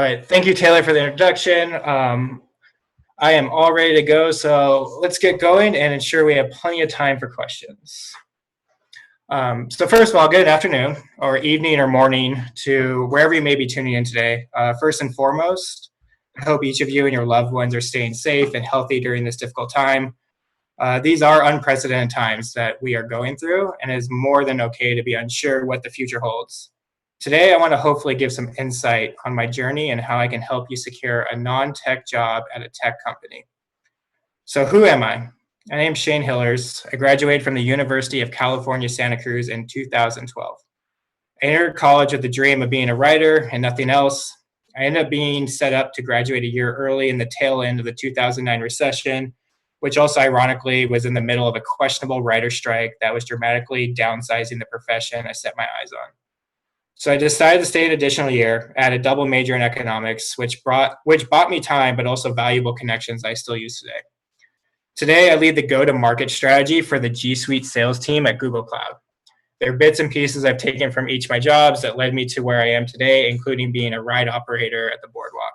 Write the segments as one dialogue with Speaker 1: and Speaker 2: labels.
Speaker 1: All right, thank you, Taylor, for the introduction. I am all ready to go, so let's get going and ensure we have plenty of time for questions. So first of all, good afternoon, or evening, or morning to wherever you may be tuning in today. First and foremost, I hope each of you and your loved ones are staying safe and healthy during this difficult time. These are unprecedented times that we are going through, and it is more than okay to be unsure what the future holds. Today, I want to hopefully give some insight on my journey and how I can help you secure a non-tech job at a tech company. So who am I? My name is Shane Hillers. I graduated from the University of California, Santa Cruz in 2012. I entered college with the dream of being a writer and nothing else. I ended up being set up to graduate a year early in the tail end of the 2009 recession, which also ironically was in the middle of a questionable writer strike that was dramatically downsizing the profession I set my eyes on. So I decided to stay an additional year, add a double major in economics, which bought me time, but also valuable connections I still use today. Today, I lead the go-to-market strategy for the G Suite sales team at Google Cloud. There are bits and pieces I've taken from each of my jobs that led me to where I am today, including being a ride operator at the Boardwalk.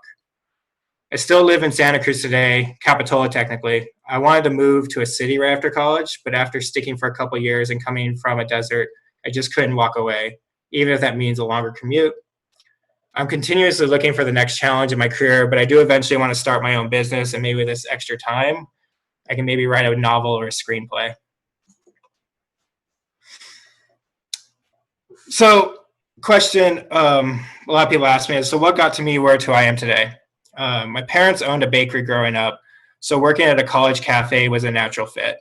Speaker 1: I still live in Santa Cruz today, Capitola technically. I wanted to move to a city right after college, but after sticking for a couple years and coming from a desert, I just couldn't walk away, even if that means a longer commute. I'm continuously looking for the next challenge in my career, but I do eventually want to start my own business, and maybe with this extra time, I can maybe write a novel or a screenplay. So, question a lot of people ask me is, so what got to me where I am today? My parents owned a bakery growing up, so working at a college cafe was a natural fit.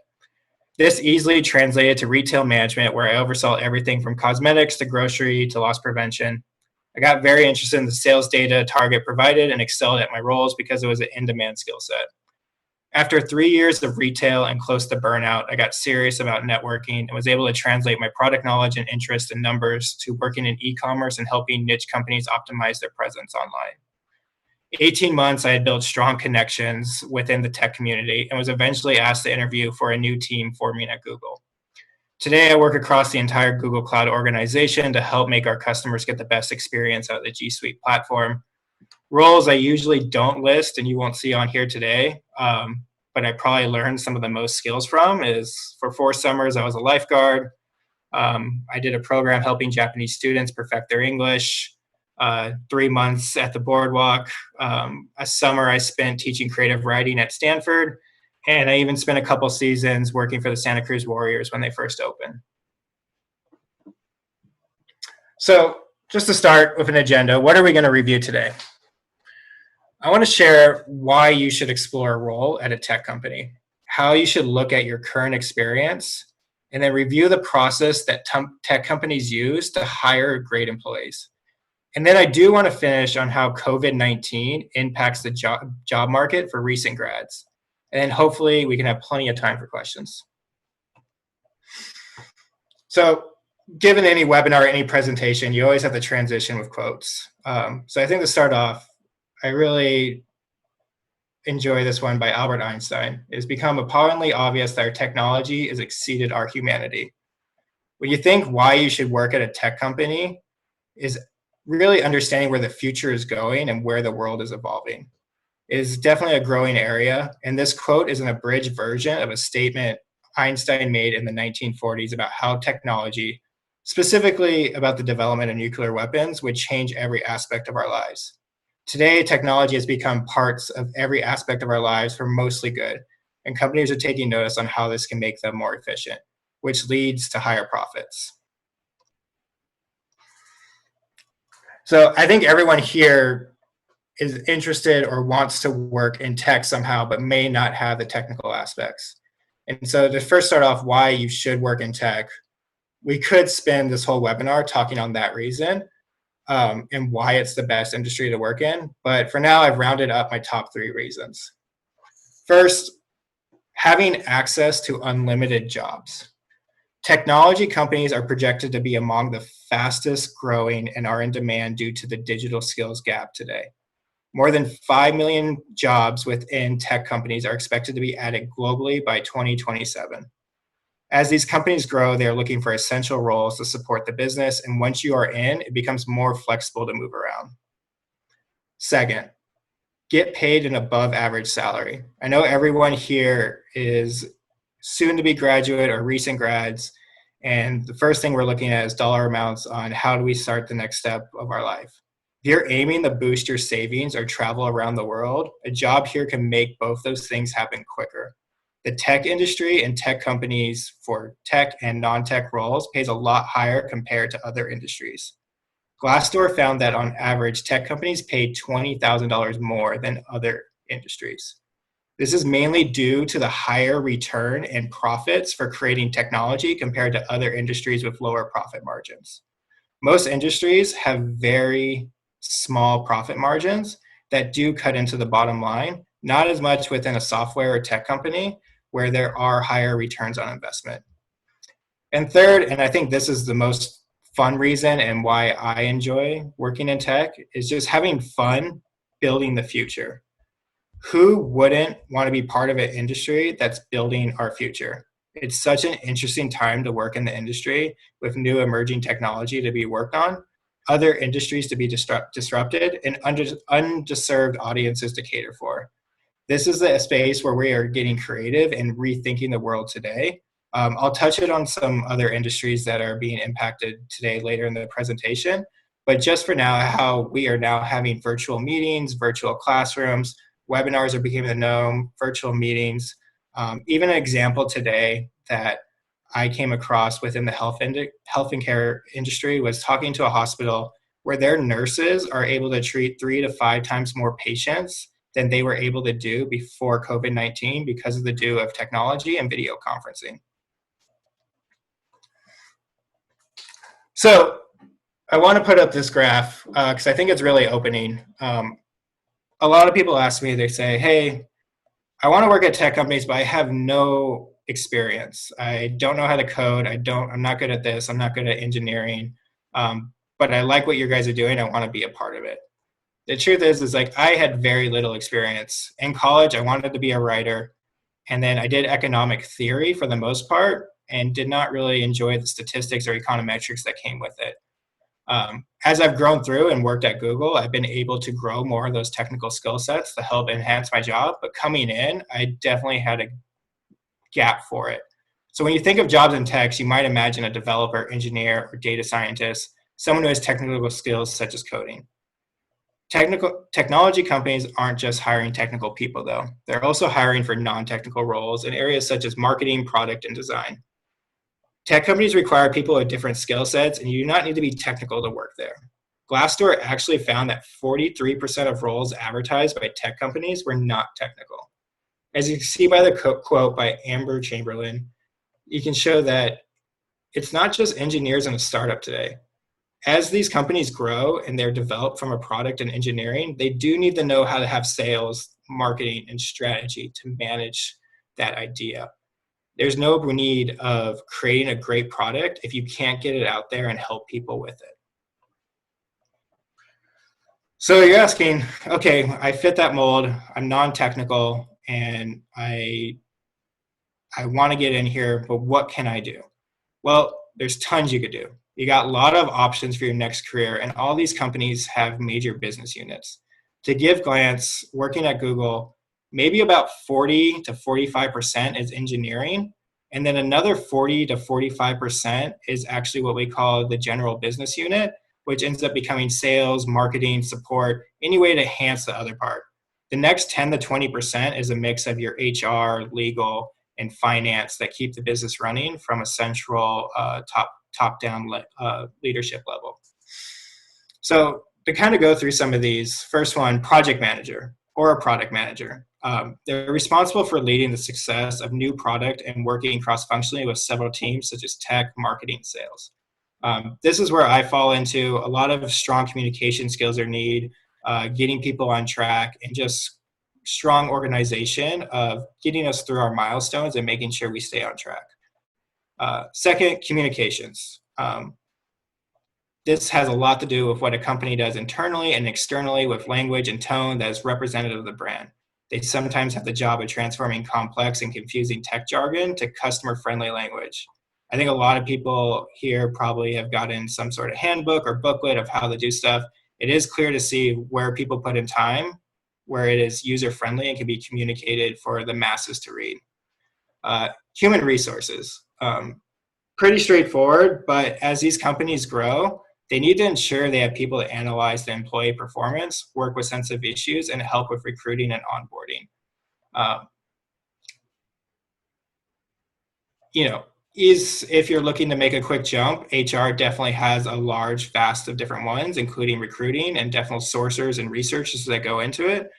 Speaker 1: This easily translated to retail management, where I oversaw everything from cosmetics to grocery to loss prevention. I got very interested in the sales data Target provided and excelled at my roles because it was an in-demand skill set. After 3 years of retail and close to burnout, I got serious about networking and was able to translate my product knowledge and interest in numbers to working in e-commerce and helping niche companies optimize their presence online. 18 months, I had built strong connections within the tech community and was eventually asked to interview for a new team forming at Google. Today, I work across the entire Google Cloud organization to help make our customers get the best experience out of the G Suite platform. Roles I usually don't list and you won't see on here today, but I probably learned some of the most skills from is for 4 summers, I was a lifeguard. I did a program helping Japanese students perfect their English. 3 months at the Boardwalk. A summer I spent teaching creative writing at Stanford, and I even spent a couple seasons working for the Santa Cruz Warriors when they first opened. So just to start with an agenda, what are we going to review today? I want to share why you should explore a role at a tech company, how you should look at your current experience, and then review the process that tech companies use to hire great employees. And then I do want to finish on how COVID-19 impacts the job market for recent grads. And then hopefully we can have plenty of time for questions. So given any webinar or any presentation, you always have to transition with quotes. So I think to start off, I really enjoy this one by Albert Einstein. It has become abundantly obvious that our technology has exceeded our humanity. When you think why you should work at a tech company is really understanding where the future is going and where the world is evolving. It is definitely a growing area, and this quote is an abridged version of a statement Einstein made in the 1940s about how technology, specifically about the development of nuclear weapons, would change every aspect of our lives. Today, technology has become parts of every aspect of our lives for mostly good, and companies are taking notice on how this can make them more efficient, which leads to higher profits. So I think everyone here is interested or wants to work in tech somehow, but may not have the technical aspects. And so to first start off why you should work in tech, we could spend this whole webinar talking on that reason and why it's the best industry to work in. But for now, I've rounded up my top 3 reasons. First, having access to unlimited jobs. Technology companies are projected to be among the fastest growing and are in demand due to the digital skills gap today. More than 5 million jobs within tech companies are expected to be added globally by 2027. As these companies grow, they are looking for essential roles to support the business, and once you are in, it becomes more flexible to move around. Second, get paid an above average salary. I know everyone here is soon to be graduate or recent grads, and the first thing we're looking at is dollar amounts on how do we start the next step of our life. If you're aiming to boost your savings or travel around the world, a job here can make both those things happen quicker. The tech industry and tech companies for tech and non-tech roles pays a lot higher compared to other industries. Glassdoor found that on average, tech companies paid $20,000 more than other industries. This is mainly due to the higher return and profits for creating technology compared to other industries with lower profit margins. Most industries have very small profit margins that do cut into the bottom line, not as much within a software or tech company where there are higher returns on investment. And third, and I think this is the most fun reason and why I enjoy working in tech, is just having fun building the future. Who wouldn't want to be part of an industry that's building our future? It's such an interesting time to work in the industry with new emerging technology to be worked on, other industries to be disrupted, and underserved audiences to cater for. This is a space where we are getting creative and rethinking the world today. I'll touch it on some other industries that are being impacted today later in the presentation, but just for now, how we are now having virtual meetings, virtual classrooms, webinars are becoming the norm, virtual meetings. Even an example today that I came across within the health and care industry was talking to a hospital where their nurses are able to treat 3 to 5 times more patients than they were able to do before COVID-19 because of the due of technology and video conferencing. So I want to put up this graph because I think it's really opening. A lot of people ask me, they say, hey, I want to work at tech companies, but I have no experience. I don't know how to code. I'm not good at this. I'm not good at engineering. But I like what you guys are doing. I want to be a part of it. The truth is like I had very little experience. In college, I wanted to be a writer. And then I did economic theory for the most part and did not really enjoy the statistics or econometrics that came with it. As I've grown through and worked at Google, I've been able to grow more of those technical skill sets to help enhance my job. But coming in, I definitely had a gap for it. So when you think of jobs in tech, you might imagine a developer, engineer, or data scientist, someone who has technical skills such as coding. Technology companies aren't just hiring technical people, though. They're also hiring for non-technical roles in areas such as marketing, product, and design. Tech companies require people with different skill sets, and you do not need to be technical to work there. Glassdoor actually found that 43% of roles advertised by tech companies were not technical. As you can see by the quote by Amber Chamberlain, you can show that it's not just engineers in a startup today. As these companies grow and they're developed from a product and engineering, they do need to know how to have sales, marketing, and strategy to manage that idea. There's no need of creating a great product if you can't get it out there and help people with it. So you're asking, okay, I fit that mold, I'm non-technical, and I want to get in here, but what can I do? Well, there's tons you could do. You got a lot of options for your next career, and all these companies have major business units. To give glance, working at Google, maybe about 40 to 45% is engineering, and then another 40 to 45% is actually what we call the general business unit, which ends up becoming sales, marketing, support, any way to enhance the other part. The next 10 to 20% is a mix of your HR, legal, and finance that keep the business running from a central top-down leadership level. So to kind of go through some of these, first one, project manager or a product manager. They're responsible for leading the success of new product and working cross-functionally with several teams such as tech, marketing, sales. This is where I fall into. A lot of strong communication skills are needed, getting people on track, and just strong organization of getting us through our milestones and making sure we stay on track. Second, communications. This has a lot to do with what a company does internally and externally with language and tone that is representative of the brand. They sometimes have the job of transforming complex and confusing tech jargon to customer-friendly language. I think a lot of people here probably have gotten some sort of handbook or booklet of how to do stuff. it is clear to see where people put in time, where it is user-friendly and can be communicated for the masses to read. Human resources. Pretty straightforward, but as these companies grow, they need to ensure they have people to analyze the employee performance, work with sensitive issues, and help with recruiting and onboarding. If you're looking to make a quick jump, HR definitely has a large vast of different ones, including recruiting and definitely sourcers and researchers that go into it.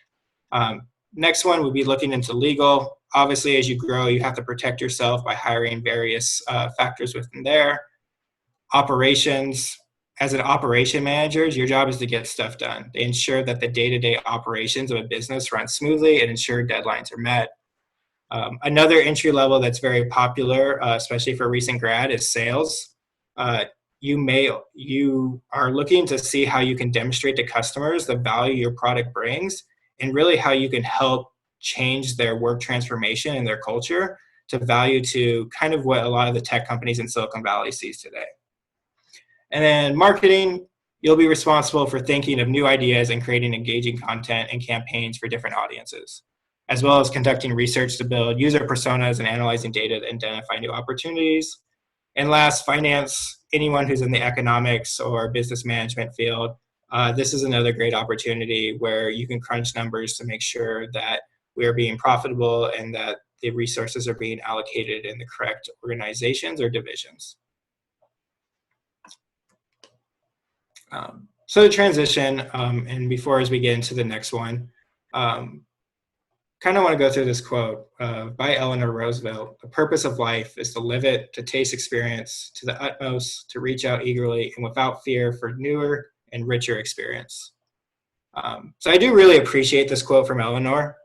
Speaker 1: Next one would be looking into legal. Obviously, as you grow, you have to protect yourself by hiring various factors within there. Operations. As an operation manager, your job is to get stuff done. They ensure that the day-to-day operations of a business run smoothly and ensure deadlines are met. Another entry level that's very popular, especially for recent grad, is sales. You are looking to see how you can demonstrate to customers the value your product brings and really how you can help change their work transformation and their culture to value to kind of what a lot of the tech companies in Silicon Valley sees today. And then marketing, you'll be responsible for thinking of new ideas and creating engaging content and campaigns for different audiences, as well as conducting research to build user personas and analyzing data to identify new opportunities. And last, finance, anyone who's in the economics or business management field, this is another great opportunity where you can crunch numbers to make sure that we are being profitable and that the resources are being allocated in the correct organizations or divisions. So the transition, and before as we get into the next one, kind of want to go through this quote by Eleanor Roosevelt. The purpose of life is to live it, to taste experience to the utmost, to reach out eagerly and without fear for newer and richer experience. So I do really appreciate this quote from Eleanor.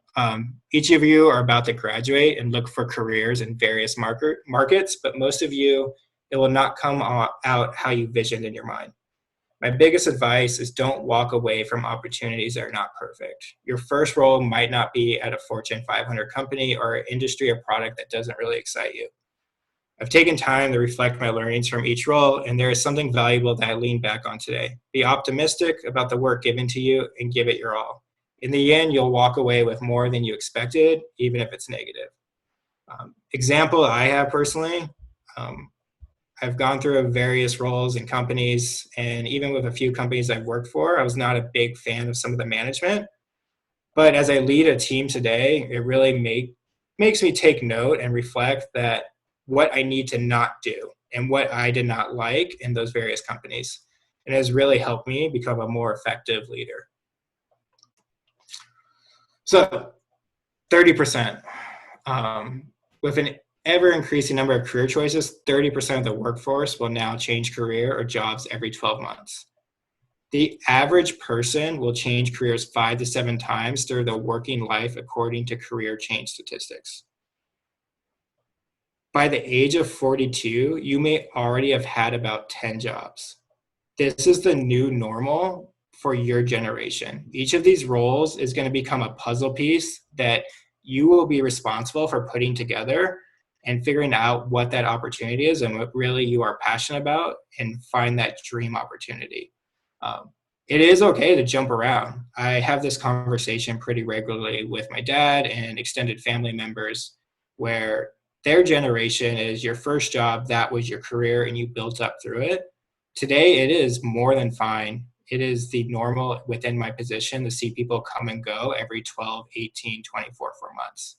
Speaker 1: Each of you are about to graduate and look for careers in various markets, but most of you, it will not come out how you visioned in your mind. My biggest advice is don't walk away from opportunities that are not perfect. Your first role might not be at a Fortune 500 company or an industry or product that doesn't really excite you. I've taken time to reflect my learnings from each role, and there is something valuable that I lean back on today. Be optimistic about the work given to you and give it your all. In the end, you'll walk away with more than you expected, even if it's negative. Example I have personally, I've gone through various roles in companies, and even with a few companies I've worked for, I was not a big fan of some of the management. But as I lead a team today, it really makes me take note and reflect that what I need to not do and what I did not like in those various companies. And it has really helped me become a more effective leader. So 30%. With an ever-increasing number of career choices, 30% of the workforce will now change career or jobs every 12 months. The average person will change careers 5 to 7 times through their working life according to career change statistics. By the age of 42, you may already have had about 10 jobs. This is the new normal for your generation. Each of these roles is going to become a puzzle piece that you will be responsible for putting together and figuring out what that opportunity is and what really you are passionate about and find that dream opportunity. It is okay to jump around. I have this conversation pretty regularly with my dad and extended family members where their generation is your first job, that was your career, and you built up through it. Today, it is more than fine. It is the normal within my position to see people come and go every 12, 18, 24 months.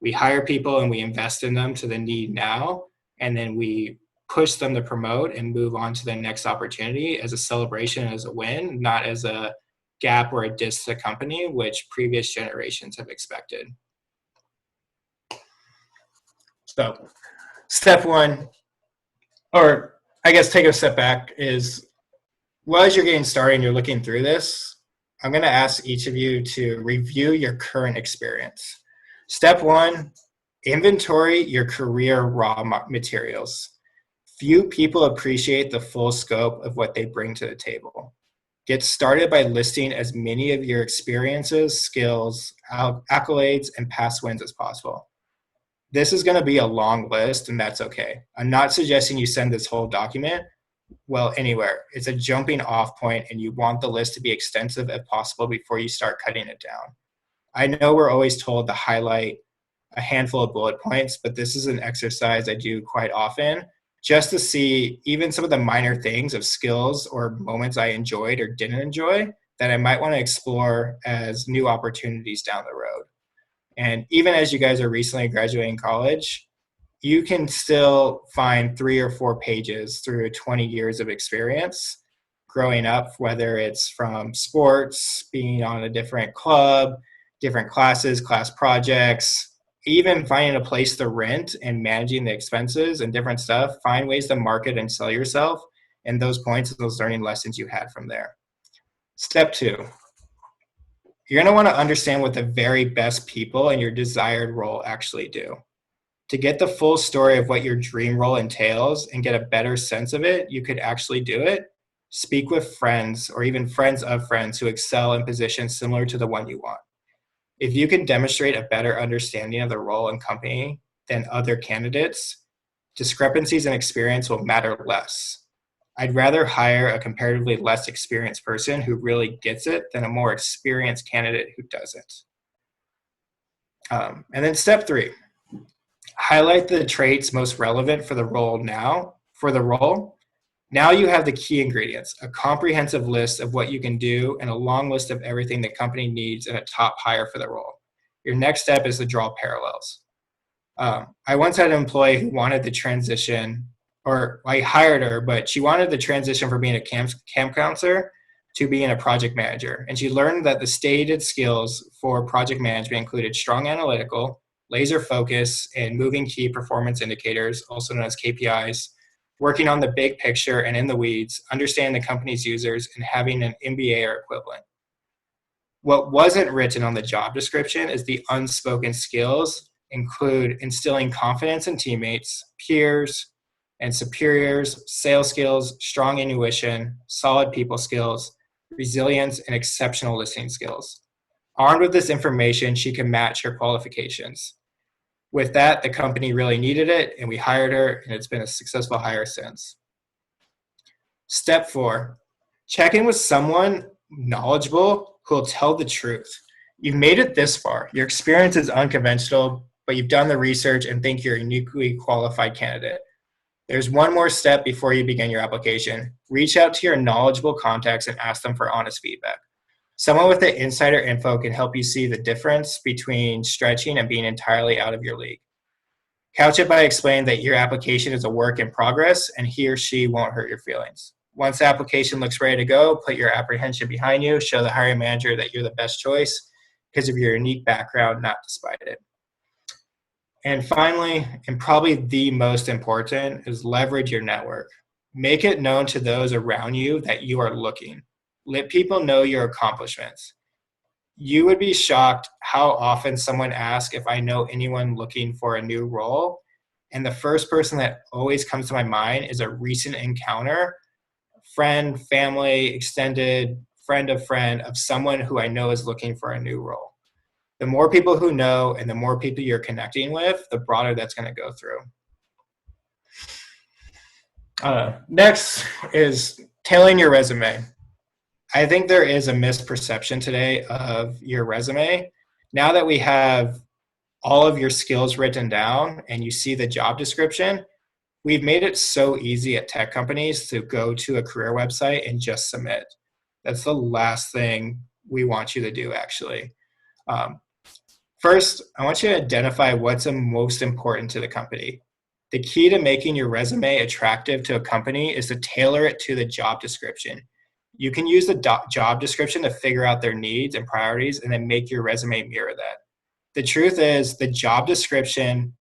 Speaker 1: We hire people and we invest in them to the need now, and then we push them to promote and move on to the next opportunity as a celebration, as a win, not as a gap or a diss to the company, which previous generations have expected. So step one, or I guess take a step back, is well, as you're getting started and you're looking through this, I'm going to ask each of you to review your current experience. Step one, inventory your career raw materials. Few people appreciate the full scope of what they bring to the table. Get started by listing as many of your experiences, skills, accolades, and past wins as possible. This is going to be a long list, and that's okay. I'm not suggesting you send this whole document, well, anywhere. It's a jumping off point, and you want the list to be extensive if possible before you start cutting it down. I know we're always told to highlight a handful of bullet points, but this is an exercise I do quite often just to see even some of the minor things of skills or moments I enjoyed or didn't enjoy that I might want to explore as new opportunities down the road. And even as you guys are recently graduating college, you can still find 3 or 4 pages through 20 years of experience growing up, whether it's from sports, being on a different club, different classes, class projects, even finding a place to rent and managing the expenses and different stuff. Find ways to market and sell yourself and those points and those learning lessons you had from there. Step 2, you're going to want to understand what the very best people in your desired role actually do. To get the full story of what your dream role entails and get a better sense of it, you could actually do it. Speak with friends or even friends of friends who excel in positions similar to the one you want. If you can demonstrate a better understanding of the role and company than other candidates, discrepancies in experience will matter less. I'd rather hire a comparatively less experienced person who really gets it than a more experienced candidate who doesn't. And then step 3, highlight the traits most relevant for the role now. Now you have the key ingredients, a comprehensive list of what you can do and a long list of everything the company needs and a top hire for the role. Your next step is to draw parallels. I once had an employee who wanted the transition, or I hired her, but she wanted the transition from being a camp counselor to being a project manager. And she learned that the stated skills for project management included strong analytical, laser focus, and moving key performance indicators, also known as KPIs, working on the big picture and in the weeds, understanding the company's users, and having an MBA or equivalent. What wasn't written on the job description is the unspoken skills include instilling confidence in teammates, peers, and superiors, sales skills, strong intuition, solid people skills, resilience, and exceptional listening skills. Armed with this information, she can match her qualifications. With that, the company really needed it, and we hired her, and it's been a successful hire since. Step 4, check in with someone knowledgeable who will tell the truth. You've made it this far. Your experience is unconventional, but you've done the research and think you're a uniquely qualified candidate. There's one more step before you begin your application. Reach out to your knowledgeable contacts and ask them for honest feedback. Someone with the insider info can help you see the difference between stretching and being entirely out of your league. Couch it by explaining that your application is a work in progress and he or she won't hurt your feelings. Once the application looks ready to go, put your apprehension behind you, show the hiring manager that you're the best choice because of your unique background, not despite it. And finally, and probably the most important, is leverage your network. Make it known to those around you that you are looking. Let people know your accomplishments. You would be shocked how often someone asks if I know anyone looking for a new role. And the first person that always comes to my mind is a recent encounter, friend, family, extended friend of someone who I know is looking for a new role. The more people who know and the more people you're connecting with, the broader that's going to go through. Next is tailoring your resume. I think there is a misperception today of your resume. Now that we have all of your skills written down and you see the job description, we've made it so easy at tech companies to go to a career website and just submit. That's the last thing we want you to do, actually. First, I want you to identify what's most important to the company. The key to making your resume attractive to a company is to tailor it to the job description. You can use the job description to figure out their needs and priorities and then make your resume mirror that. The truth is, the job description,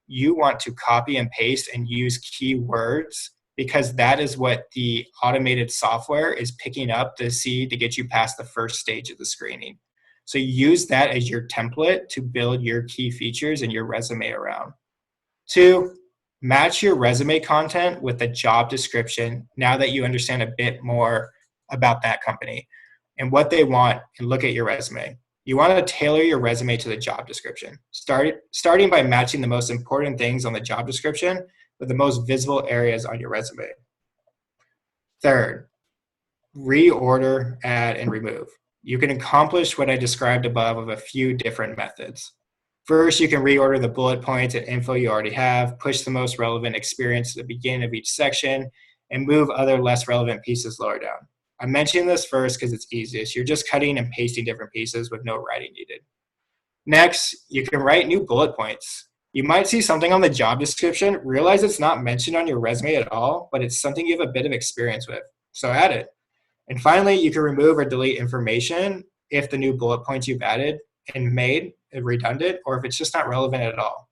Speaker 1: you want to copy and paste and use keywords because that is what the automated software is picking up to see to get you past the first stage of the screening. So use that as your template to build your key features and your resume around. 2, match your resume content with the job description now that you understand a bit more about that company and what they want, and look at your resume. You want to tailor your resume to the job description, starting by matching the most important things on the job description with the most visible areas on your resume. Third, reorder, add, and remove. You can accomplish what I described above with a few different methods. First, you can reorder the bullet points and info you already have, push the most relevant experience to the beginning of each section, and move other less relevant pieces lower down. I'm mentioning this first because it's easiest. You're just cutting and pasting different pieces with no writing needed. Next, you can write new bullet points. You might see something on the job description, realize it's not mentioned on your resume at all, but it's something you have a bit of experience with, so add it. And finally, you can remove or delete information if the new bullet points you've added and made are redundant, or if it's just not relevant at all.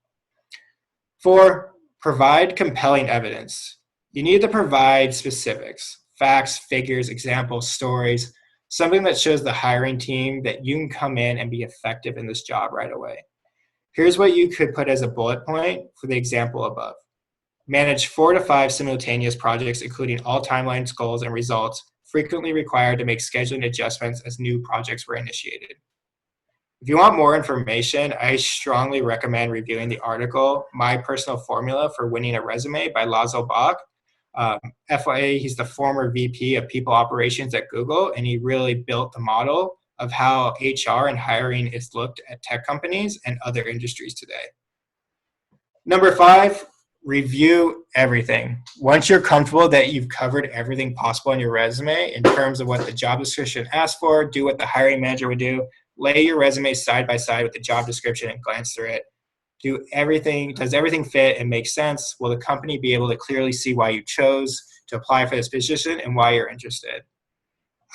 Speaker 1: 4, provide compelling evidence. You need to provide specifics, facts, figures, examples, stories, something that shows the hiring team that you can come in and be effective in this job right away. Here's what you could put as a bullet point for the example above. Manage 4 to 5 simultaneous projects, including all timelines, goals, and results, frequently required to make scheduling adjustments as new projects were initiated. If you want more information, I strongly recommend reviewing the article, My Personal Formula for Winning a Resume by Laszlo Bock. FYI, he's the former VP of People Operations at Google, and he really built the model of how HR and hiring is looked at tech companies and other industries today. Number 5, review everything. Once you're comfortable that you've covered everything possible on your resume in terms of what the job description asks for, do what the hiring manager would do, lay your resume side by side with the job description and glance through it. Does everything fit and make sense? Will the company be able to clearly see why you chose to apply for this position and why you're interested?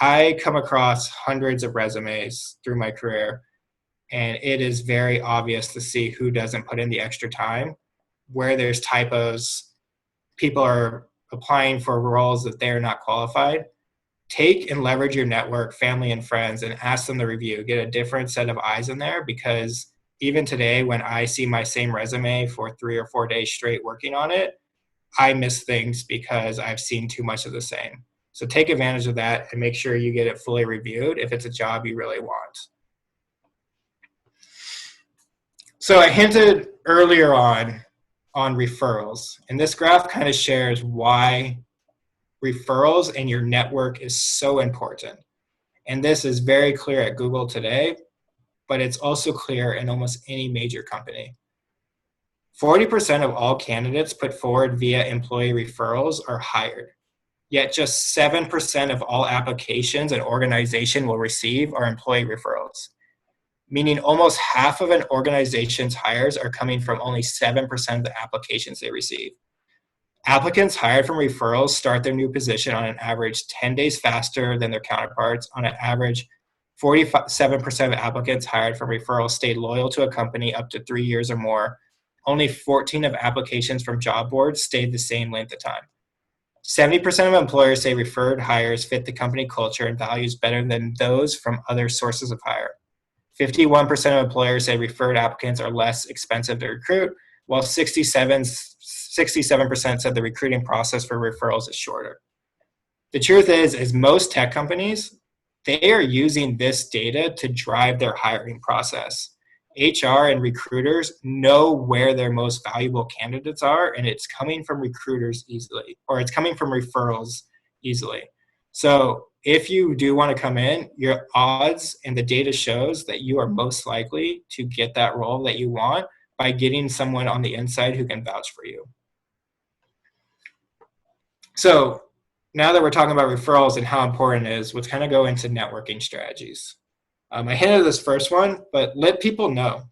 Speaker 1: I come across hundreds of resumes through my career, and it is very obvious to see who doesn't put in the extra time, where there's typos, people are applying for roles that they're not qualified. Take and leverage your network, family and friends, and ask them to review. Get a different set of eyes in there, because even today when I see my same resume for 3 or 4 days straight working on it, I miss things because I've seen too much of the same. So take advantage of that and make sure you get it fully reviewed if it's a job you really want. So I hinted earlier on referrals, and this graph kind of shares why referrals and your network is so important. And this is very clear at Google today, but it's also clear in almost any major company. 40% of all candidates put forward via employee referrals are hired, yet just 7% of all applications an organization will receive are employee referrals, meaning almost half of an organization's hires are coming from only 7% of the applications they receive. Applicants hired from referrals start their new position on an average 10 days faster than their counterparts. On an average, 47% of applicants hired from referrals stayed loyal to a company up to 3 years or more. Only 14 of applications from job boards stayed the same length of time. 70% of employers say referred hires fit the company culture and values better than those from other sources of hire. 51% of employers say referred applicants are less expensive to recruit, while 67% said the recruiting process for referrals is shorter. The truth is most tech companies, they are using this data to drive their hiring process. HR and recruiters know where their most valuable candidates are, and it's coming from recruiters easily, or it's coming from referrals easily. So if you do want to come in, your odds and the data shows that you are most likely to get that role that you want by getting someone on the inside who can vouch for you. So now that we're talking about referrals and how important it is, let's kind of go into networking strategies. I hinted this first one, but let people know.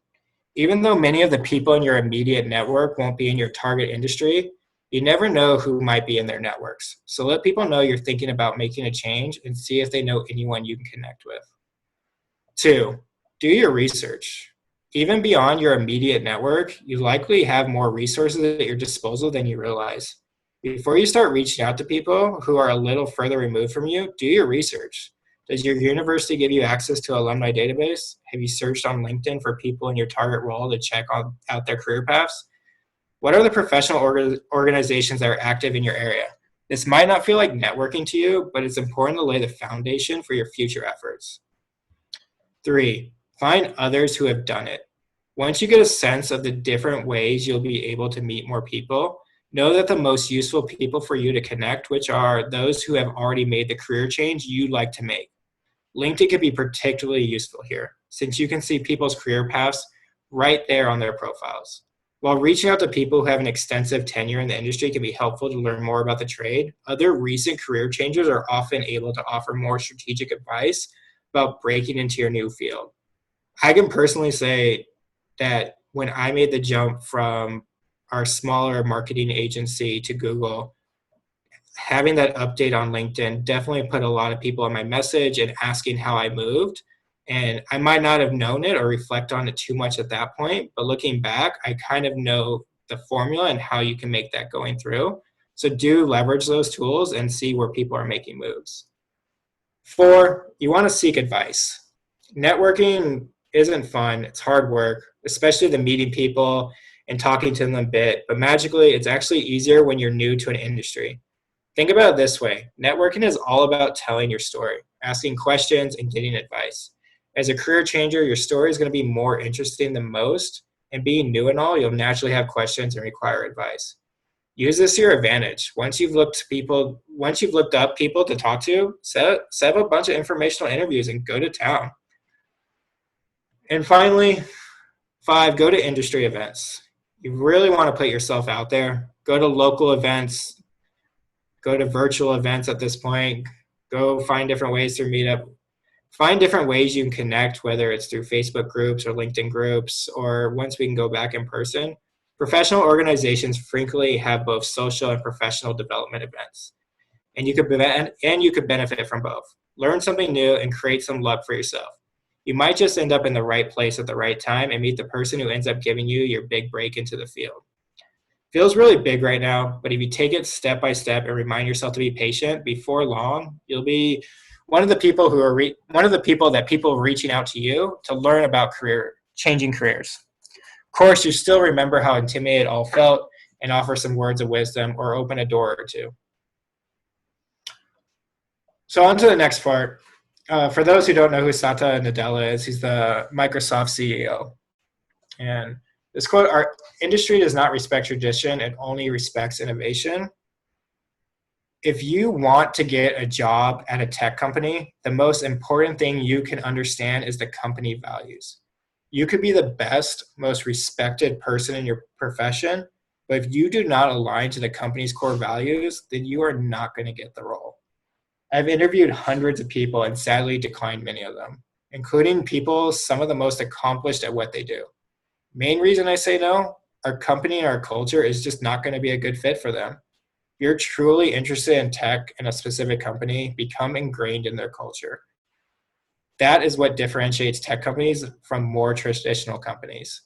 Speaker 1: Even though many of the people in your immediate network won't be in your target industry, you never know who might be in their networks. So let people know you're thinking about making a change and see if they know anyone you can connect with. 2, do your research. Even beyond your immediate network, you likely have more resources at your disposal than you realize. Before you start reaching out to people who are a little further removed from you, do your research. Does your university give you access to an alumni database? Have you searched on LinkedIn for people in your target role to check out their career paths? What are the professional organizations that are active in your area? This might not feel like networking to you, but it's important to lay the foundation for your future efforts. 3, find others who have done it. Once you get a sense of the different ways you'll be able to meet more people, Know that the most useful people for you to connect, which are those who have already made the career change you'd like to make. LinkedIn could be particularly useful here, since you can see people's career paths right there on their profiles. While reaching out to people who have an extensive tenure in the industry can be helpful to learn more about the trade, other recent career changers are often able to offer more strategic advice about breaking into your new field. I can personally say that when I made the jump from our smaller marketing agency to Google, having that update on LinkedIn definitely put a lot of people on my message and asking how I moved. And I might not have known it or reflect on it too much at that point, but looking back, I kind of know the formula and how you can make that going through. So do leverage those tools and see where people are making moves. 4, you want to seek advice. Networking isn't fun, it's hard work, especially the meeting people and talking to them a bit, but magically, it's actually easier when you're new to an industry. Think about it this way. Networking is all about telling your story, asking questions, and getting advice. As a career changer, your story is going to be more interesting than most, and being new and all, you'll naturally have questions and require advice. Use this to your advantage. Once you've looked up people to talk to, set up a bunch of informational interviews and go to town. And finally, 5, go to industry events. You really want to put yourself out there. Go to local events, go to virtual events at this point, go find different ways to meet up. Find different ways you can connect, whether it's through Facebook groups or LinkedIn groups, or once we can go back in person. Professional organizations frequently have both social and professional development events, and you could benefit from both. Learn something new and create some luck for yourself. You might just end up in the right place at the right time and meet the person who ends up giving you your big break into the field. Feels really big right now, but if you take it step by step and remind yourself to be patient, before long, you'll be one of the people that people are reaching out to you to learn about changing careers. Of course, you still remember how intimidated it all felt and offer some words of wisdom or open a door or two. So on to the next part. For those who don't know who Satya Nadella is, he's the Microsoft CEO. And this quote, our industry does not respect tradition, it only respects innovation. If you want to get a job at a tech company, the most important thing you can understand is the company values. You could be the best, most respected person in your profession, but if you do not align to the company's core values, then you are not going to get the role. I've interviewed hundreds of people and sadly declined many of them, including people some of the most accomplished at what they do. Main reason I say no, our company and our culture is just not going to be a good fit for them. If you're truly interested in tech in a specific company, become ingrained in their culture. That is what differentiates tech companies from more traditional companies.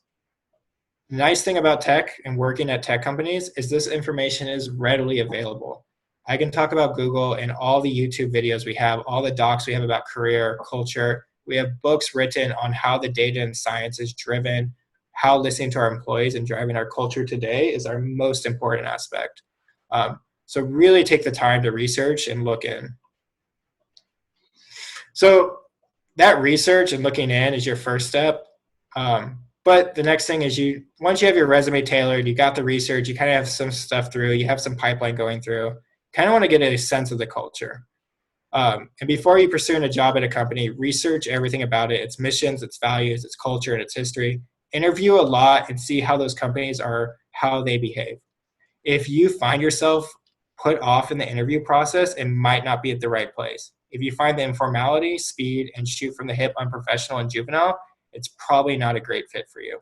Speaker 1: The nice thing about tech and working at tech companies is this information is readily available. I can talk about Google and all the YouTube videos we have, all the docs we have about career, culture. We have books written on how the data and science is driven, how listening to our employees and driving our culture today is our most important aspect. So really take the time to research and look in. So that research and looking in is your first step. But the next thing is once you have your resume tailored, you got the research, you kind of have some stuff through, you have some pipeline going through, kind of want to get a sense of the culture. And before you pursue a job at a company, research everything about it, its missions, its values, its culture, and its history. Interview a lot and see how those companies are, how they behave. If you find yourself put off in the interview process, it might not be at the right place. If you find the informality, speed, and shoot from the hip unprofessional and juvenile, it's probably not a great fit for you.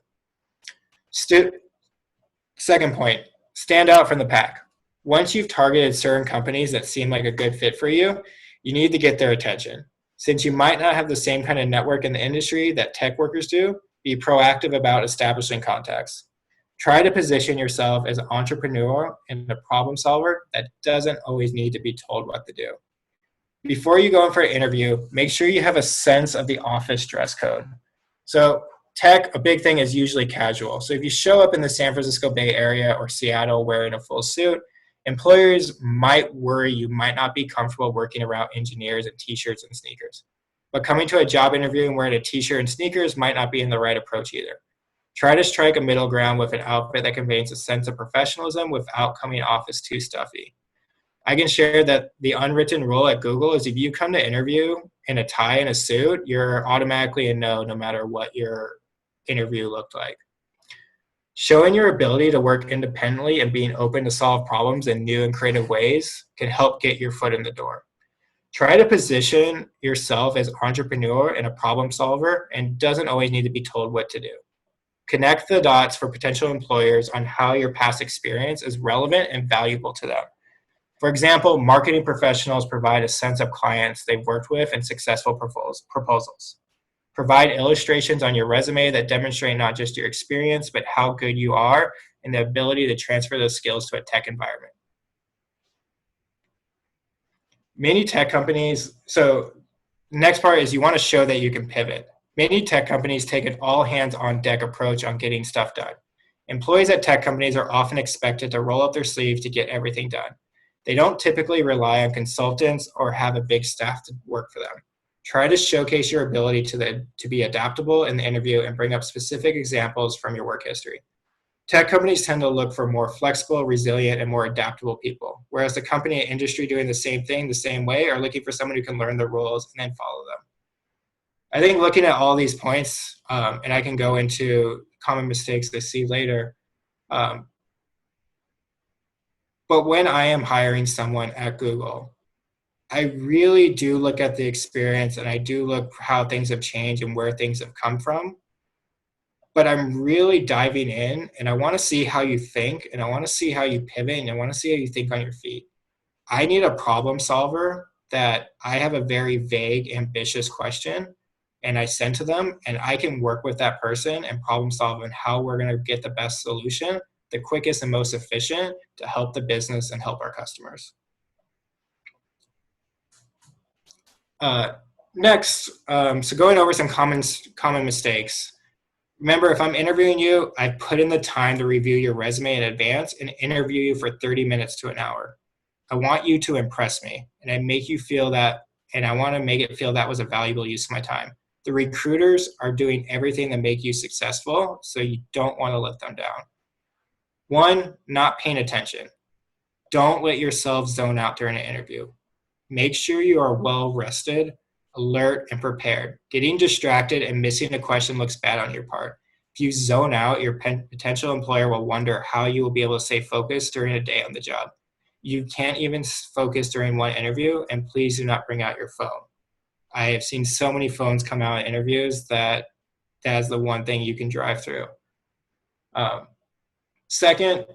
Speaker 1: Second point, stand out from the pack. Once you've targeted certain companies that seem like a good fit for you, you need to get their attention. Since you might not have the same kind of network in the industry that tech workers do, be proactive about establishing contacts. Try to position yourself as an entrepreneur and a problem solver that doesn't always need to be told what to do. Before you go in for an interview, make sure you have a sense of the office dress code. So tech, a big thing is usually casual. So if you show up in the San Francisco Bay Area or Seattle wearing a full suit, employers might worry you might not be comfortable working around engineers in t-shirts and sneakers. But coming to a job interview and wearing a t-shirt and sneakers might not be in the right approach either. Try to strike a middle ground with an outfit that conveys a sense of professionalism without coming off as too stuffy. I can share that the unwritten rule at Google is if you come to interview in a tie and a suit, you're automatically a no matter what your interview looked like. Showing your ability to work independently and being open to solve problems in new and creative ways can help get your foot in the door. Try to position yourself as entrepreneur and a problem solver, and doesn't always need to be told what to do. Connect the dots for potential employers on how your past experience is relevant and valuable to them. For example, marketing professionals provide a sense of clients they've worked with and successful proposals. Provide illustrations on your resume that demonstrate not just your experience, but how good you are and the ability to transfer those skills to a tech environment. Many tech companies, so next part is you want to show that you can pivot. Many tech companies take an all hands on deck approach on getting stuff done. Employees at tech companies are often expected to roll up their sleeves to get everything done. They don't typically rely on consultants or have a big staff to work for them. Try to showcase your ability to be adaptable in the interview and bring up specific examples from your work history. Tech companies tend to look for more flexible, resilient, and more adaptable people, whereas the company and industry doing the same thing the same way are looking for someone who can learn the rules and then follow them. I think looking at all these points, and I can go into common mistakes they see later, but when I am hiring someone at Google, I really do look at the experience and I do look how things have changed and where things have come from. But I'm really diving in and I want to see how you think and I want to see how you pivot and I want to see how you think on your feet. I need a problem solver that I have a very vague, ambitious question and I send to them and I can work with that person and problem solve on how we're going to get the best solution, the quickest and most efficient to help the business and help our customers. Next, so going over some common mistakes. Remember, if I'm interviewing you, I put in the time to review your resume in advance and interview you for 30 minutes to an hour. I want you to impress me, and I make you feel that, and I want to make it feel that was a valuable use of my time. The recruiters are doing everything to make you successful, so you don't want to let them down. 1, not paying attention. Don't let yourself zone out during an interview. Make sure you are well rested, alert, and prepared. Getting distracted and missing a question looks bad on your part. If you zone out, your potential employer will wonder how you will be able to stay focused during a day on the job. You can't even focus during one interview, and please do not bring out your phone. I have seen so many phones come out in interviews that is the one thing you can drive through. Second,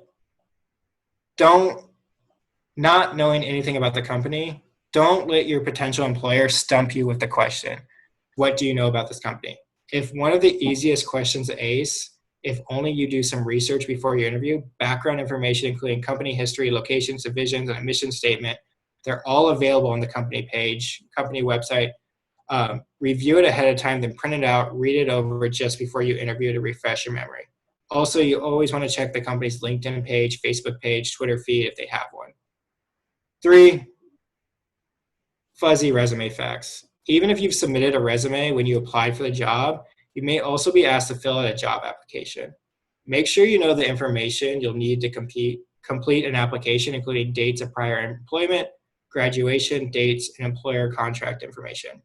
Speaker 1: not knowing anything about the company, don't let your potential employer stump you with the question, what do you know about this company? If one of the easiest questions to ace, if only you do some research before your interview, background information, including company history, locations, divisions, and a mission statement, they're all available on the company page, company website. Review it ahead of time, then print it out, read it over just before you interview to refresh your memory. Also, you always want to check the company's LinkedIn page, Facebook page, Twitter feed if they have one. 3, fuzzy resume facts. Even if you've submitted a resume when you applied for the job, you may also be asked to fill out a job application. Make sure you know the information you'll need to complete an application, including dates of prior employment, graduation, dates, and employer contract information.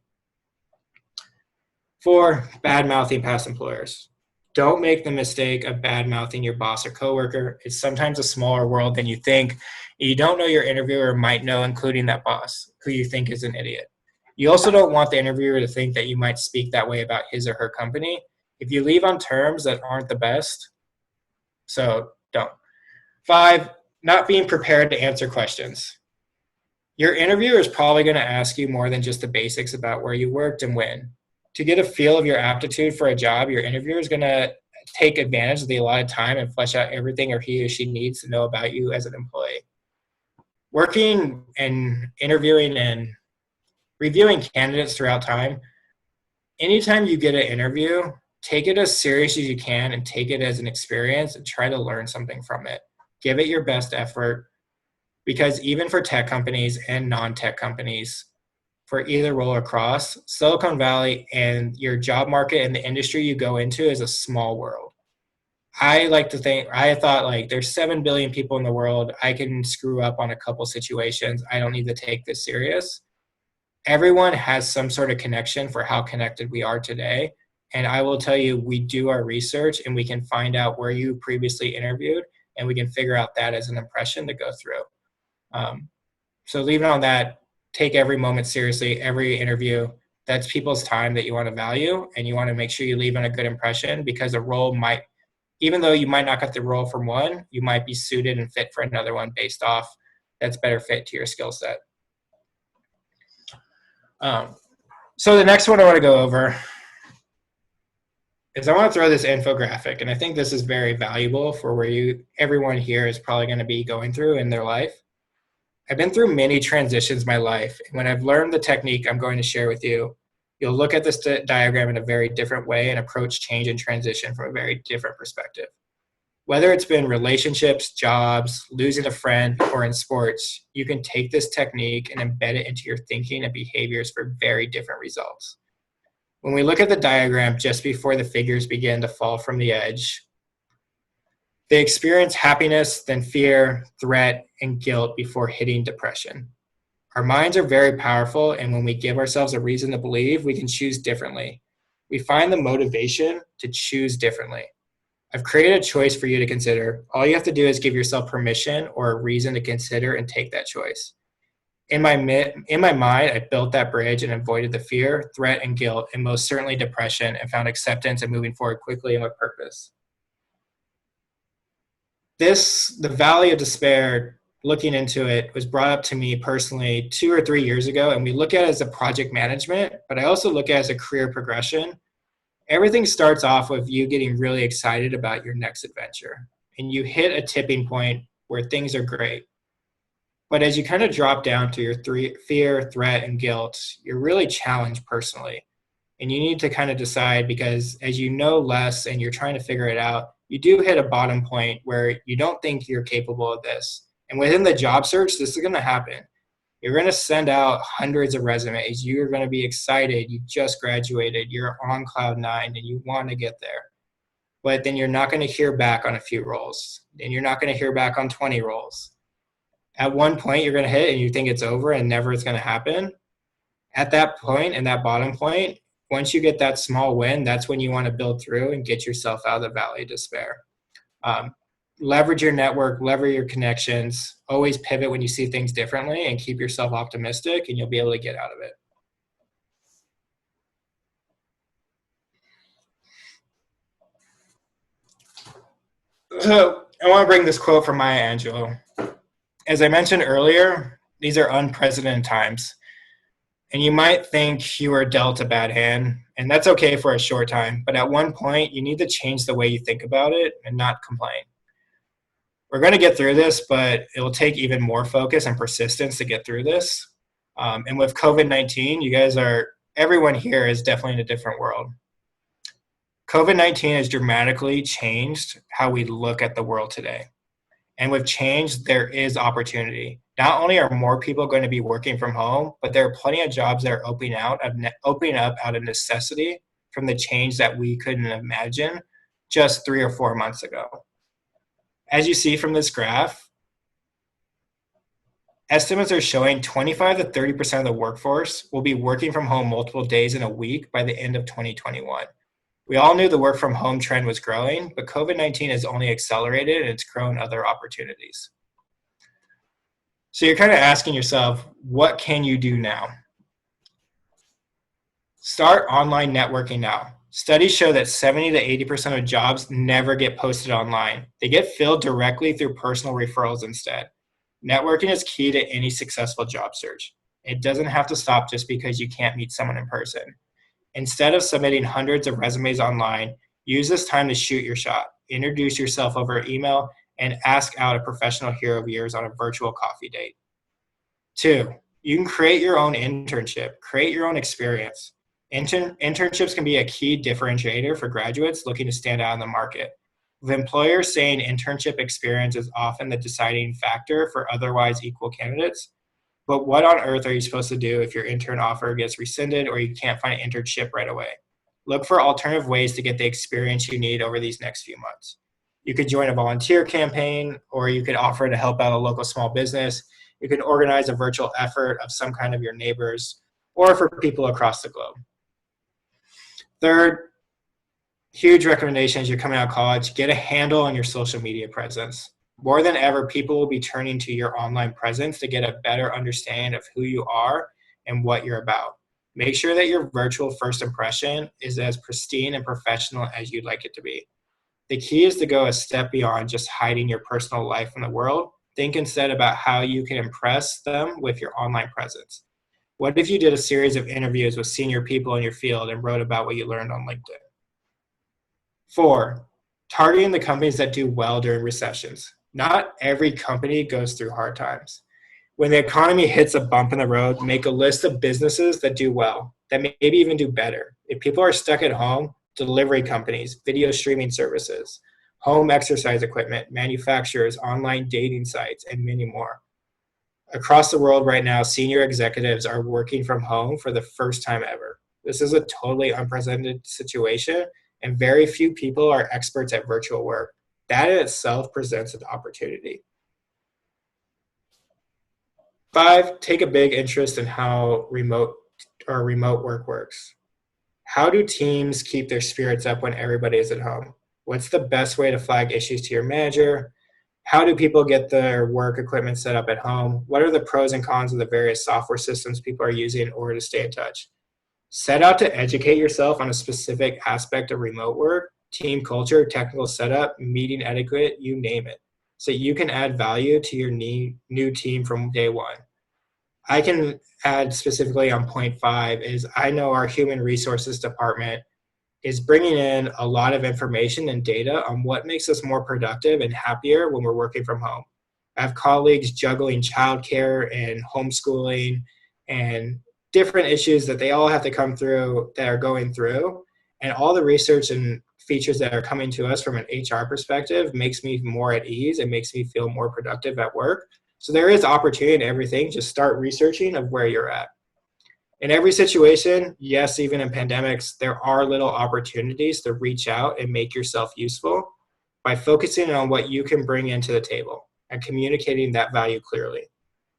Speaker 1: 4, bad-mouthing past employers. Don't make the mistake of bad-mouthing your boss or coworker. It's sometimes a smaller world than you think. You don't know your interviewer might know, including that boss, who you think is an idiot. You also don't want the interviewer to think that you might speak that way about his or her company. If you leave on terms that aren't the best, so don't. 5, not being prepared to answer questions. Your interviewer is probably going to ask you more than just the basics about where you worked and when. To get a feel of your aptitude for a job, your interviewer is going to take advantage of the allotted time and flesh out everything or he or she needs to know about you as an employee. Working and interviewing and reviewing candidates throughout time, anytime you get an interview, take it as serious as you can and take it as an experience and try to learn something from it. Give it your best effort, because even for tech companies and non-tech companies, for either role across, Silicon Valley and your job market and the industry you go into is a small world. I thought like there's 7 billion people in the world. I can screw up on a couple situations. I don't need to take this serious. Everyone has some sort of connection for how connected we are today. And I will tell you, we do our research and we can find out where you previously interviewed and we can figure out that as an impression to go through. So leaving on that, take every moment seriously, every interview. That's people's time that you want to value and you want to make sure you leave on a good impression because a role might, even though you might not get the role from one, you might be suited and fit for another one based off that's better fit to your skill set. So the next one I want to go over is I want to throw this infographic, and I think this is very valuable for where everyone here is probably going to be going through in their life. I've been through many transitions in my life, and when I've learned the technique I'm going to share with you, you'll look at this diagram in a very different way and approach change and transition from a very different perspective. Whether it's been relationships, jobs, losing a friend, or in sports, you can take this technique and embed it into your thinking and behaviors for very different results. When we look at the diagram just before the figures begin to fall from the edge, they experience happiness, then fear, threat, and guilt before hitting depression. Our minds are very powerful, and when we give ourselves a reason to believe, we can choose differently. We find the motivation to choose differently. I've created a choice for you to consider. All you have to do is give yourself permission or a reason to consider and take that choice. In my mind, I built that bridge and avoided the fear, threat, and guilt, and most certainly depression, and found acceptance and moving forward quickly and with purpose. The Valley of Despair, looking into it, was brought up to me personally 2 or 3 years ago, and we look at it as a project management, but I also look at it as a career progression. Everything starts off with you getting really excited about your next adventure, and you hit a tipping point where things are great. But as you kind of drop down to your fear, threat, and guilt, you're really challenged personally. And you need to kind of decide because as you know less and you're trying to figure it out, you do hit a bottom point where you don't think you're capable of this. And within the job search, this is going to happen. You're going to send out hundreds of resumes. You're going to be excited. You just graduated. You're on cloud nine and you want to get there. But then you're not going to hear back on a few roles. And you're not going to hear back on 20 roles. At one point, you're going to hit and you think it's over and never is going to happen. At that point, and that bottom point, once you get that small win, that's when you want to build through and get yourself out of the valley of despair. Leverage your network, leverage your connections, always pivot when you see things differently and keep yourself optimistic and you'll be able to get out of it. So I want to bring this quote from Maya Angelou. As I mentioned earlier, these are unprecedented times. And you might think you were dealt a bad hand, and that's okay for a short time. But at one point, you need to change the way you think about it and not complain. We're going to get through this, but it will take even more focus and persistence to get through this. And with COVID-19, everyone here is definitely in a different world. COVID-19 has dramatically changed how we look at the world today. And with change, there is opportunity. Not only are more people going to be working from home, but there are plenty of jobs that are opening up out of necessity from the change that we couldn't imagine just 3 or 4 months ago. As you see from this graph, estimates are showing 25 to 30% of the workforce will be working from home multiple days in a week by the end of 2021. We all knew the work from home trend was growing, but COVID-19 has only accelerated and it's grown other opportunities. So you're kind of asking yourself, what can you do now? Start online networking now. Studies show that 70 to 80% of jobs never get posted online. They get filled directly through personal referrals instead. Networking is key to any successful job search. It doesn't have to stop just because you can't meet someone in person. Instead of submitting hundreds of resumes online, use this time to shoot your shot. Introduce yourself over email and ask out a professional hero of yours on a virtual coffee date. 2, you can create your own internship. Create your own experience. Internships can be a key differentiator for graduates looking to stand out in the market. With employers saying internship experience is often the deciding factor for otherwise equal candidates, but what on earth are you supposed to do if your intern offer gets rescinded or you can't find an internship right away? Look for alternative ways to get the experience you need over these next few months. You could join a volunteer campaign, or you could offer to help out a local small business. You can organize a virtual effort of some kind of your neighbors or for people across the globe. Third, huge recommendation as you're coming out of college, get a handle on your social media presence. More than ever, people will be turning to your online presence to get a better understanding of who you are and what you're about. Make sure that your virtual first impression is as pristine and professional as you'd like it to be. The key is to go a step beyond just hiding your personal life from the world. Think instead about how you can impress them with your online presence. What if you did a series of interviews with senior people in your field and wrote about what you learned on LinkedIn? 4, targeting the companies that do well during recessions. Not every company goes through hard times. When the economy hits a bump in the road, make a list of businesses that do well, that maybe even do better. If people are stuck at home, delivery companies, video streaming services, home exercise equipment, manufacturers, online dating sites, and many more. Across the world right now, senior executives are working from home for the first time ever. This is a totally unprecedented situation, and very few people are experts at virtual work. That in itself presents an opportunity. 5, take a big interest in how remote work works. How do teams keep their spirits up when everybody is at home? What's the best way to flag issues to your manager? How do people get their work equipment set up at home? What are the pros and cons of the various software systems people are using in order to stay in touch? Set out to educate yourself on a specific aspect of remote work, team culture, technical setup, meeting etiquette, you name it, so you can add value to your new team from day one. I can add specifically on point 5 is I know our human resources department is bringing in a lot of information and data on what makes us more productive and happier when we're working from home. I have colleagues juggling childcare and homeschooling and different issues that they all have to come through that are going through. And all the research and features that are coming to us from an HR perspective makes me more at ease and makes me feel more productive at work. So there is opportunity in everything. Just start researching of where you're at. In every situation, yes, even in pandemics, there are little opportunities to reach out and make yourself useful by focusing on what you can bring into the table and communicating that value clearly.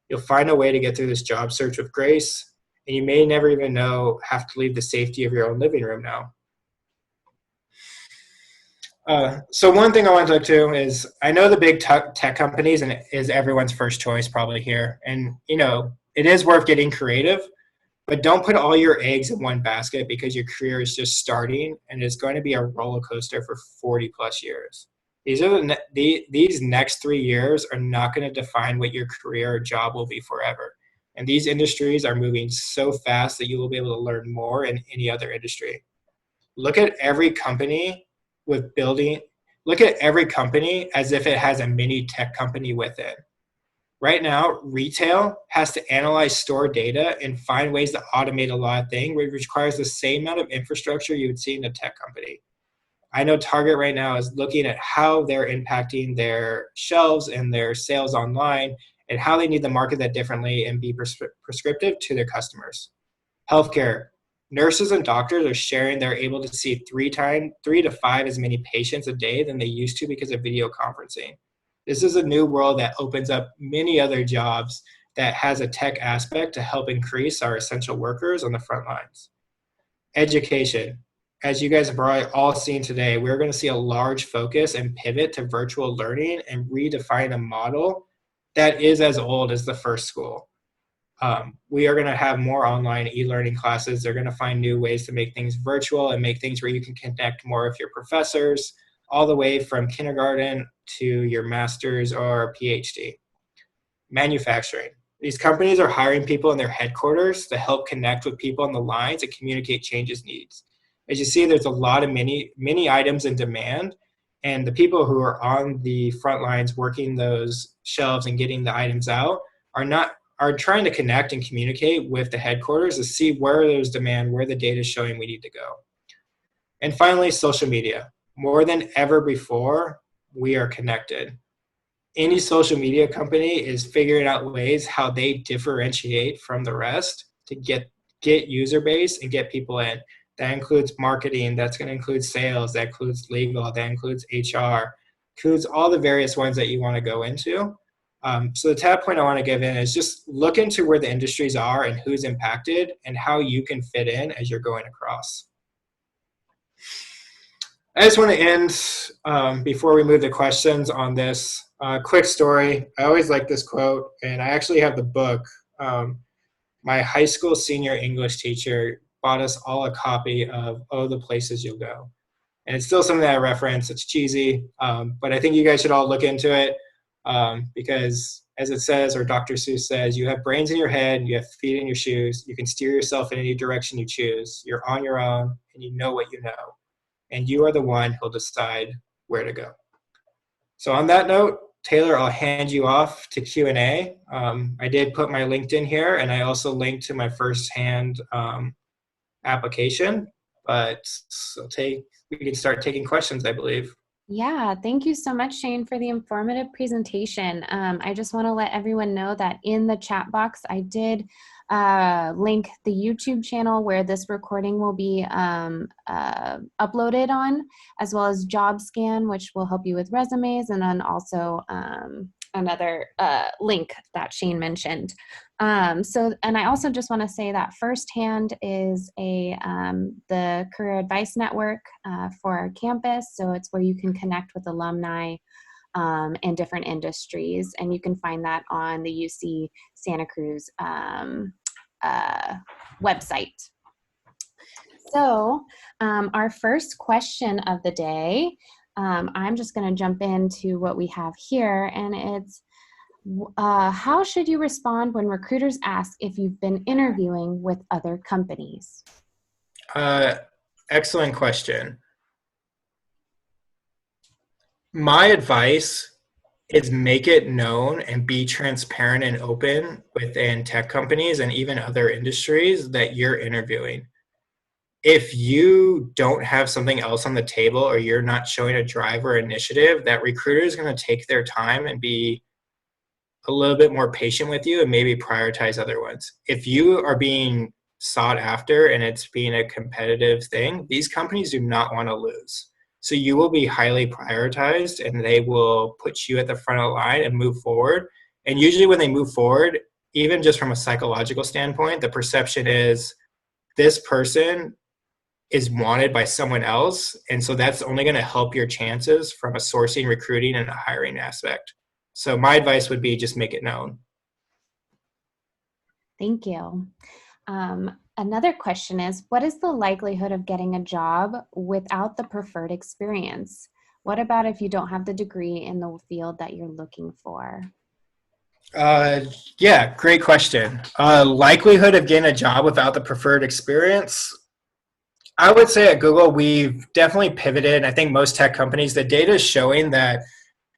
Speaker 1: You'll find a way to get through this job search with grace, and you may never even have to leave the safety of your own living room now. So one thing I want to look to is I know the big tech companies and it is everyone's first choice probably here. And, it is worth getting creative, but don't put all your eggs in one basket because your career is just starting and it's going to be a roller coaster for 40 plus years. These next 3 years are not going to define what your career or job will be forever. And these industries are moving so fast that you will be able to learn more in any other industry. Look at every company as if it has a mini tech company within. Right now, retail has to analyze store data and find ways to automate a lot of things, which requires the same amount of infrastructure you would see in a tech company. I know Target right now is looking at how they're impacting their shelves and their sales online and how they need to market that differently and be prescriptive to their customers. Healthcare. Nurses and doctors are sharing they're able to see 3 to 5 as many patients a day than they used to because of video conferencing. This is a new world that opens up many other jobs that has a tech aspect to help increase our essential workers on the front lines. Education. As you guys have probably all seen today, we're going to see a large focus and pivot to virtual learning and redefine a model that is as old as the first school. We are going to have more online e-learning classes. They're going to find new ways to make things virtual and make things where you can connect more with your professors, all the way from kindergarten to your master's or PhD. Manufacturing. These companies are hiring people in their headquarters to help connect with people on the lines and communicate changes needs. As you see, there's a lot of many items in demand, and the people who are on the front lines working those shelves and getting the items out are trying to connect and communicate with the headquarters to see where there's demand, where the data is showing we need to go. And finally, social media. More than ever before, we are connected. Any social media company is figuring out ways how they differentiate from the rest to get user base and get people in. That includes marketing, that's going to include sales, that includes legal, that includes HR. includes all the various ones that you want to go into. So the tab point I want to give in is just look into where the industries are and who's impacted and how you can fit in as you're going across. I just want to end, before we move to questions on this, quick story. I always like this quote, and I actually have the book. My high school senior English teacher bought us all a copy of Oh, the Places You'll Go. And it's still something that I reference. It's cheesy, but I think you guys should all look into it because, as it says, or Dr. Seuss says, you have brains in your head, you have feet in your shoes, you can steer yourself in any direction you choose. You're on your own, and you know what you know. And you are the one who'll decide where to go. So on that note, Taylor, I'll hand you off to Q&A. I did put my LinkedIn here, and I also linked to my firsthand application, but we can start taking questions, I believe.
Speaker 2: Yeah, thank you so much, Shane, for the informative presentation. I just want to let everyone know that in the chat box, I did link the YouTube channel where this recording will be uploaded on, as well as JobScan, which will help you with resumes, and then also another link that Shane mentioned. And I also just want to say that Firsthand is the career advice network for our campus. So it's where you can connect with alumni in different industries, and you can find that on the UC Santa Cruz website. So our first question of the day, I'm just going to jump into what we have here, and it's how should you respond when recruiters ask if you've been interviewing with other companies?
Speaker 1: Excellent question. My advice is make it known and be transparent and open within tech companies and even other industries that you're interviewing. If you don't have something else on the table or you're not showing a drive or initiative, that recruiter is going to take their time and be a little bit more patient with you and maybe prioritize other ones. If you are being sought after and it's being a competitive thing, these companies do not want to lose. So you will be highly prioritized and they will put you at the front of the line and move forward. And usually when they move forward, even just from a psychological standpoint, the perception is this person is wanted by someone else. And so that's only going to help your chances from a sourcing, recruiting, and a hiring aspect. So my advice would be just make it known.
Speaker 2: Thank you. Another question is, what is the likelihood of getting a job without the preferred experience? What about if you don't have the degree in the field that you're looking for?
Speaker 1: Yeah, great question. Likelihood of getting a job without the preferred experience. I would say at Google, we've definitely pivoted. I think most tech companies, the data is showing that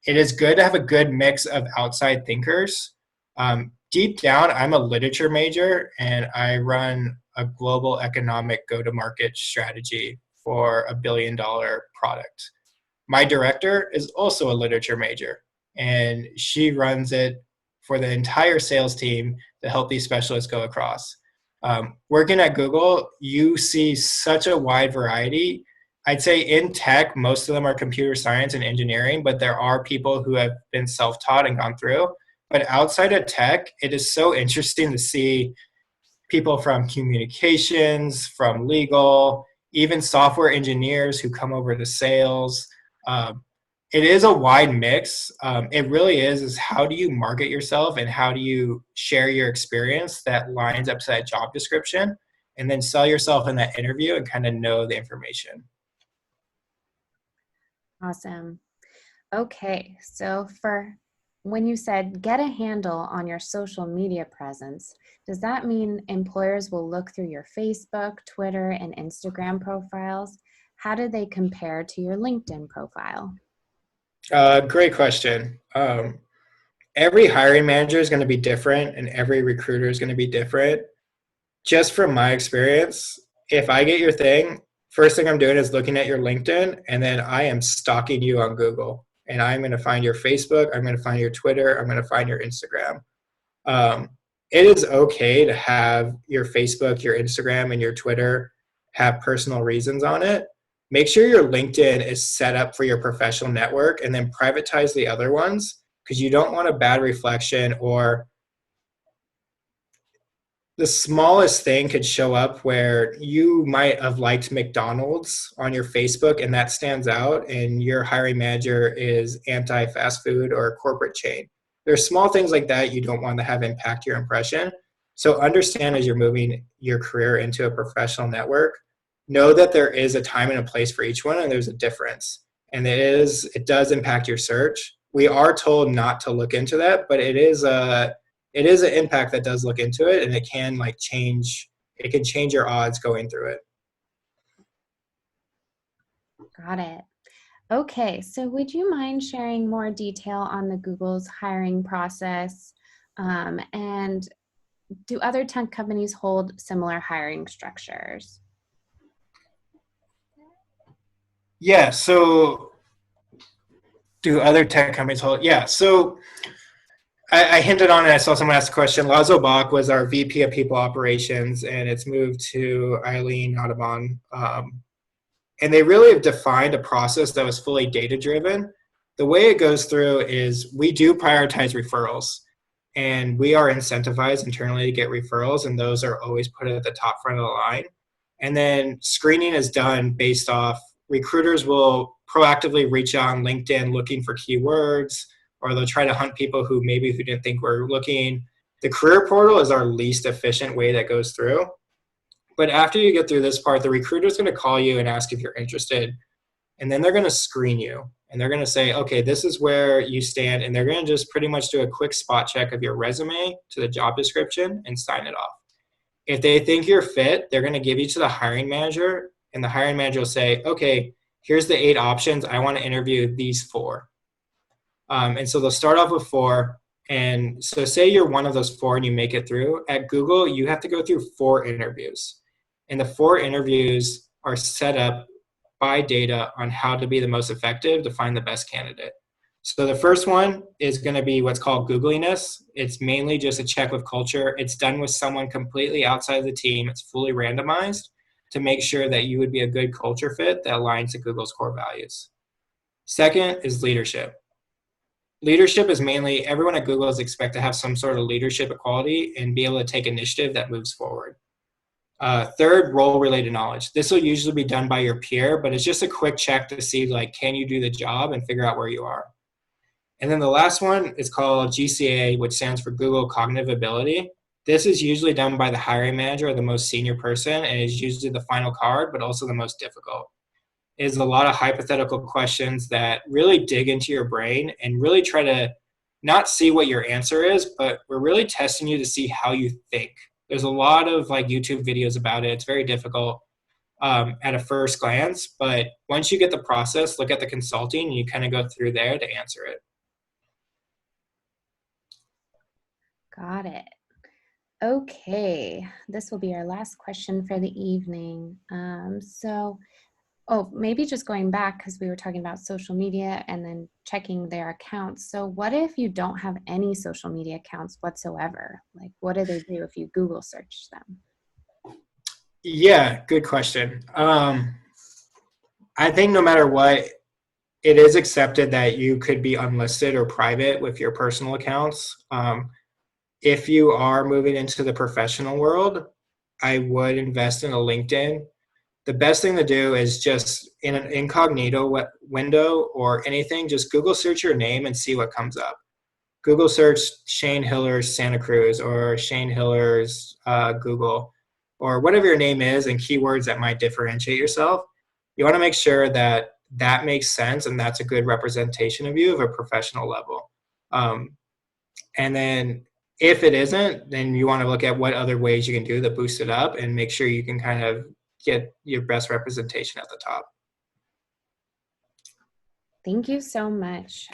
Speaker 1: it is good to have a good mix of outside thinkers. Deep down, I'm a literature major and I run a global economic go-to-market strategy for $1 billion product. My director is also a literature major and she runs it for the entire sales team to help these specialists go across. Working at Google, you see such a wide variety. I'd say in tech, most of them are computer science and engineering, but there are people who have been self-taught and gone through. But outside of tech, it is so interesting to see people from communications, from legal, even software engineers who come over to sales. It is a wide mix. It really is how do you market yourself and how do you share your experience that lines up to that job description and then sell yourself in that interview and kind of know the information.
Speaker 2: Awesome. Okay, so when you said get a handle on your social media presence, does that mean employers will look through your Facebook, Twitter, and Instagram profiles? How do they compare to your LinkedIn profile?
Speaker 1: Great question. Every hiring manager is going to be different and every recruiter is going to be different. Just from my experience, if I get your thing, first thing I'm doing is looking at your LinkedIn and then I am stalking you on Google. And I'm going to find your Facebook, I'm going to find your Twitter, I'm going to find your Instagram. It is okay to have your Facebook, your Instagram, and your Twitter have personal reasons on it. make sure your LinkedIn is set up for your professional network, and then privatize the other ones, because you don't want a bad reflection, or the smallest thing could show up where you might have liked McDonald's on your Facebook and that stands out, and your hiring manager is anti fast food or a corporate chain. There's small things like that you don't want to have impact your impression. So understand, as you're moving your career into a professional network, know that there is a time and a place for each one, and there's a difference. And it does impact your search. We are told not to look into that, but it is an impact that does look into it, and it can change your odds going through it.
Speaker 2: Got it. Okay, so would you mind sharing more detail on the Google's hiring process? And do other tech companies hold similar hiring structures?
Speaker 1: Yeah, so do other tech companies hold? Yeah, so I hinted on it. I saw someone ask a question. Lazo Bach was our VP of People Operations, and it's moved to Eileen Audubon. And they really have defined a process that was fully data-driven. The way it goes through is we do prioritize referrals, and we are incentivized internally to get referrals, and those are always put at the top front of the line. And then screening is done based off, recruiters will proactively reach out on LinkedIn looking for keywords, or they'll try to hunt people who didn't think were looking. The career portal is our least efficient way that goes through. But after you get through this part, the recruiter is going to call you and ask if you're interested. And then they're going to screen you. And they're going to say, okay, this is where you stand. And they're going to just pretty much do a quick spot check of your resume to the job description and sign it off. If they think you're fit, they're going to give you to the hiring manager. And the hiring manager will say, okay, here's the 8 options. I want to interview these 4. And so they'll start off with 4. And so say you're one of those 4 and you make it through. At Google, you have to go through 4 interviews. And the 4 interviews are set up by data on how to be the most effective to find the best candidate. So the first one is going to be what's called Googliness. It's mainly just a check with culture. It's done with someone completely outside of the team. It's fully randomized to make sure that you would be a good culture fit that aligns to Google's core values. Second is leadership. Leadership is mainly, everyone at Google is expected to have some sort of leadership equality and be able to take initiative that moves forward. Third, role-related knowledge. This will usually be done by your peer, but it's just a quick check to see, can you do the job and figure out where you are. And then the last one is called GCA, which stands for Google Cognitive Ability. This is usually done by the hiring manager or the most senior person, and is usually the final card, but also the most difficult. It is a lot of hypothetical questions that really dig into your brain and really try to not see what your answer is, but we're really testing you to see how you think. There's a lot of YouTube videos about it. It's very difficult at a first glance, but once you get the process, look at the consulting, and you kind of go through there to answer it.
Speaker 2: Got it. Okay, this will be our last question for the evening. Maybe just going back, because we were talking about social media and then checking their accounts. So what if you don't have any social media accounts whatsoever? What do they do if you Google search them?
Speaker 1: Yeah, good question. I think no matter what, it is accepted that you could be unlisted or private with your personal accounts. If you are moving into the professional world, I would invest in a LinkedIn. The best thing to do is just in an incognito window or anything, just Google search your name and see what comes up. Google search Shane Hiller's Santa Cruz or Shane Hiller's Google, or whatever your name is, and keywords that might differentiate yourself. You want to make sure that that makes sense and that's a good representation of you of a professional level. And then if it isn't, then you want to look at what other ways you can do to boost it up and make sure you can kind of get your best representation at the top.
Speaker 2: Thank you so much.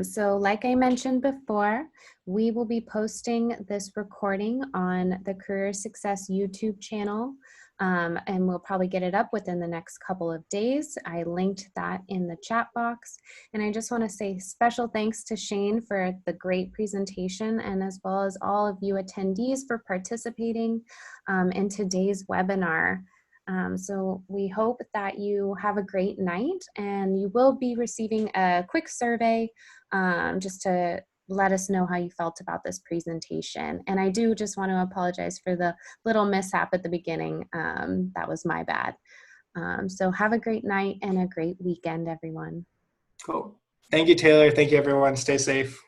Speaker 2: So like I mentioned before, we will be posting this recording on the Career Success YouTube channel, and we'll probably get it up within the next couple of days. I linked that in the chat box. And I just want to say special thanks to Shane for the great presentation, and as well as all of you attendees for participating in today's webinar. So we hope that you have a great night, and you will be receiving a quick survey just to let us know how you felt about this presentation. And I do just want to apologize for the little mishap at the beginning. That was my bad. So have a great night and a great weekend, everyone.
Speaker 1: Cool. Thank you, Taylor. Thank you, everyone. Stay safe.